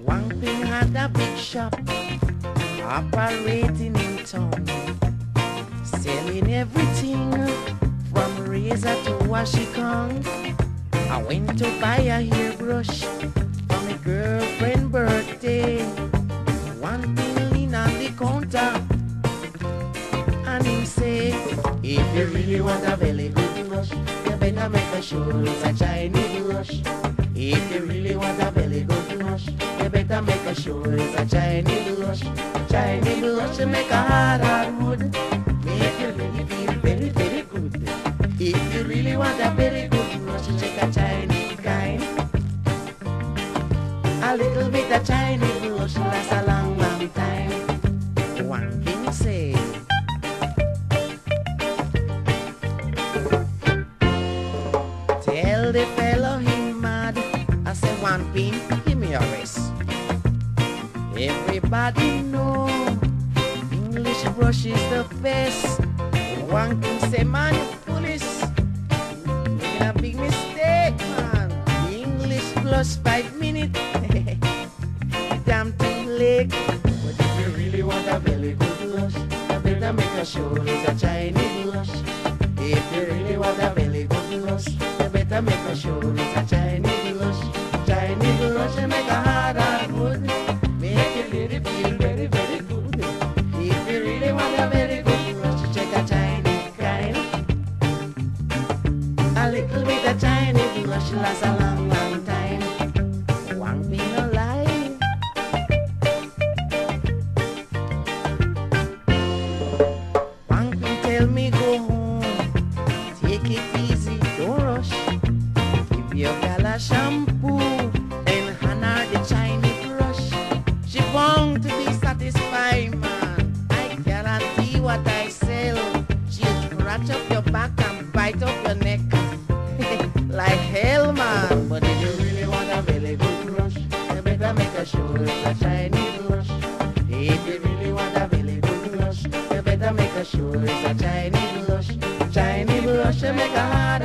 One thing had a big shop operating in town, selling everything from razor to washicon. I went to buy a hairbrush for my girlfriend's birthday. One thing lean on the counter, and him say, if you really want a very good brush, you better make sure it's a Chinese brush. If you really want a very good brush, you better make sure it's a Chinese brush. Chinese brush make a hard wood, make you really feel very, very good. If you really want a very good brush, check a Chinese kind. A little bit of Chinese brush lasts a long, long time. One thing say, tell the fellow he mad. I say one thing, give me a rest. Everybody know English brush is the best. One thing say, man, you foolish, making a big mistake, man. English plus 5 minutes, damn too late. But if you really want a very good brush, you better make sure it's a Chinese brush. If you really want a very good brush, you better make sure it's a Chinese brush. Chinese brush make a hard wood, make you really feel very, very good. If you really want a very good brush, check a Chinese kind. A little bit of Chinese brush lasts a long, long time. One thing no lie. One thing tell me go home, take it easy, don't rush. Give your gal a shampoo and hand her the Chinese brush. She bound to be satisfied, man. I guarantee what I sell. She'll scratch up your back and bite up your neck like hell, man. But if you really want a very good brush, you better make sure it's a Chinese brush. If you really want a very good brush, you better make sure it's a Chinese brush. Chinese brush make a hard